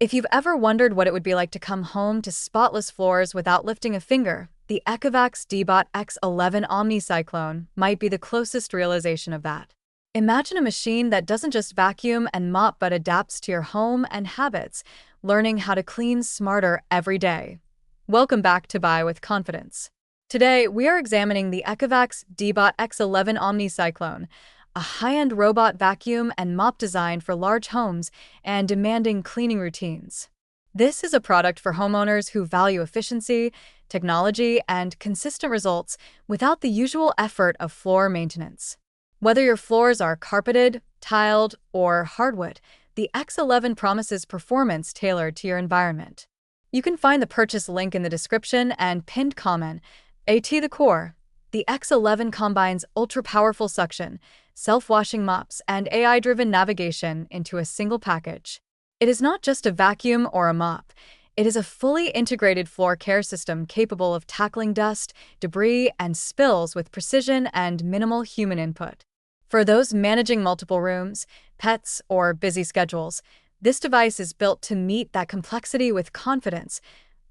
If you've ever wondered what it would be like to come home to spotless floors without lifting a finger, the Ecovacs Deebot X11 OmniCyclone might be the closest realization of that. Imagine a machine that doesn't just vacuum and mop but adapts to your home and habits, learning how to clean smarter every day. Welcome back to Buy with Confidence. Today, we are examining the Ecovacs Deebot X11 OmniCyclone, a high-end robot vacuum and mop designed for large homes and demanding cleaning routines. This is a product for homeowners who value efficiency, technology, and consistent results without the usual effort of floor maintenance. Whether your floors are carpeted, tiled, or hardwood, the X11 promises performance tailored to your environment. You can find the purchase link in the description and pinned comment. At the core, the X11 combines ultra-powerful suction, self-washing mops, and AI-driven navigation into a single package. It is not just a vacuum or a mop. It is a fully integrated floor care system capable of tackling dust, debris, and spills with precision and minimal human input. For those managing multiple rooms, pets, or busy schedules, this device is built to meet that complexity with confidence.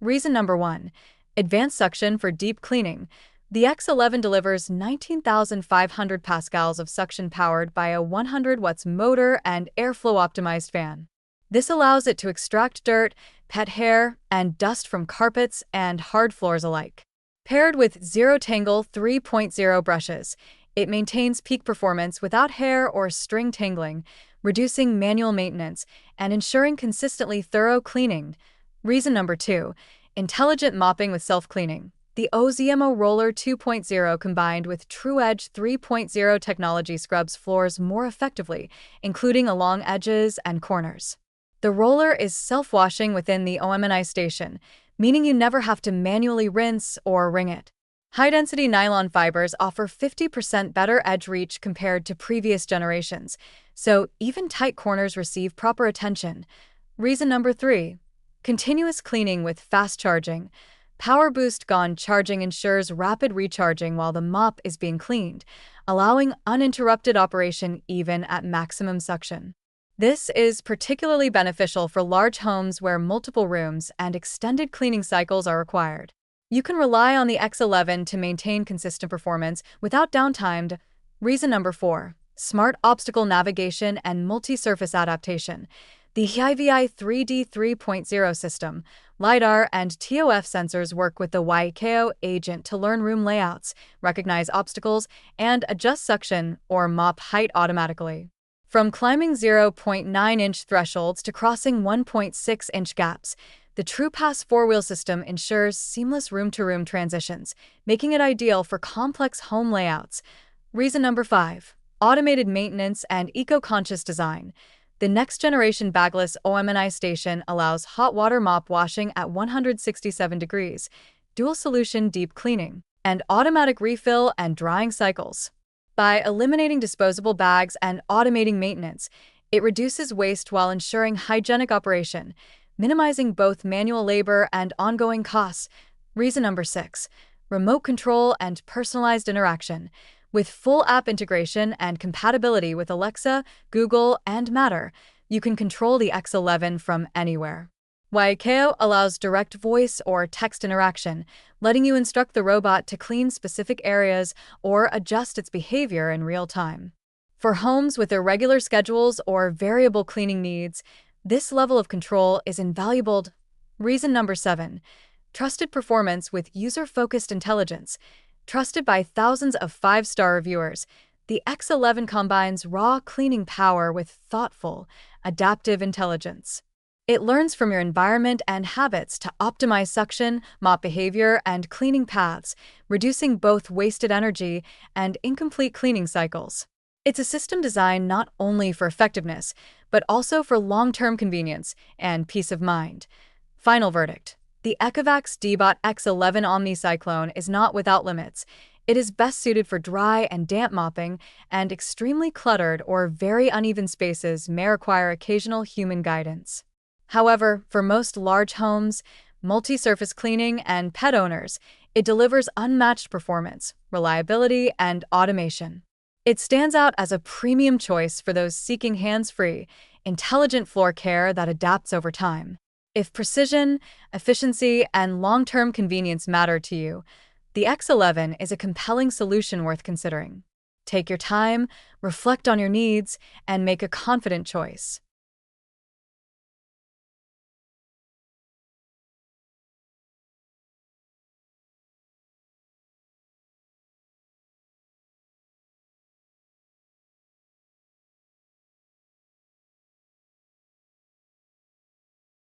Reason number 1. Advanced suction for deep cleaning. The X11 delivers 19,500 pascals of suction powered by a 100 watts motor and airflow-optimized fan. This allows it to extract dirt, pet hair, and dust from carpets and hard floors alike. Paired with Zero Tangle 3.0 brushes, it maintains peak performance without hair or string tangling, reducing manual maintenance and ensuring consistently thorough cleaning. Reason number 2. Intelligent mopping with self-cleaning. The OZMO Roller 2.0 combined with TrueEdge 3.0 technology scrubs floors more effectively, including along edges and corners. The roller is self-washing within the OMNI Station, meaning you never have to manually rinse or wring it. High-density nylon fibers offer 50% better edge reach compared to previous generations, so even tight corners receive proper attention. Reason number 3. Continuous cleaning with fast charging. PowerBoost GaN charging ensures rapid recharging while the mop is being cleaned, allowing uninterrupted operation even at maximum suction. This is particularly beneficial for large homes where multiple rooms and extended cleaning cycles are required. You can rely on the X11 to maintain consistent performance without downtime. Reason number 4. Smart obstacle navigation and multi-surface adaptation. The AIVI 3D 3.0 system, LiDAR, and TOF sensors work with the YIKO agent to learn room layouts, recognize obstacles, and adjust suction or mop height automatically. From climbing 0.9-inch thresholds to crossing 1.6-inch gaps, the TruePass 4-wheel system ensures seamless room-to-room transitions, making it ideal for complex home layouts. Reason number 5. Automated maintenance and eco-conscious design. The next-generation bagless OMNI Station allows hot water mop washing at 167 degrees, dual-solution deep cleaning, and automatic refill and drying cycles. By eliminating disposable bags and automating maintenance, it reduces waste while ensuring hygienic operation, minimizing both manual labor and ongoing costs. Reason number 6. Remote control and personalized interaction. With full app integration and compatibility with Alexa, Google, and Matter, you can control the X11 from anywhere. YIKO allows direct voice or text interaction, letting you instruct the robot to clean specific areas or adjust its behavior in real time. For homes with irregular schedules or variable cleaning needs, this level of control is invaluable. Reason number 7. Trusted performance with user-focused intelligence. Trusted by thousands of 5-star reviewers, the X11 combines raw cleaning power with thoughtful, adaptive intelligence. It learns from your environment and habits to optimize suction, mop behavior, and cleaning paths, reducing both wasted energy and incomplete cleaning cycles. It's a system designed not only for effectiveness, but also for long-term convenience and peace of mind. Final verdict. The Ecovacs Deebot X11 OmniCyclone is not without limits. It is best suited for dry and damp mopping, and extremely cluttered or very uneven spaces may require occasional human guidance. However, for most large homes, multi-surface cleaning, and pet owners, it delivers unmatched performance, reliability, and automation. It stands out as a premium choice for those seeking hands-free, intelligent floor care that adapts over time. If precision, efficiency, and long-term convenience matter to you, the X11 is a compelling solution worth considering. Take your time, reflect on your needs, and make a confident choice.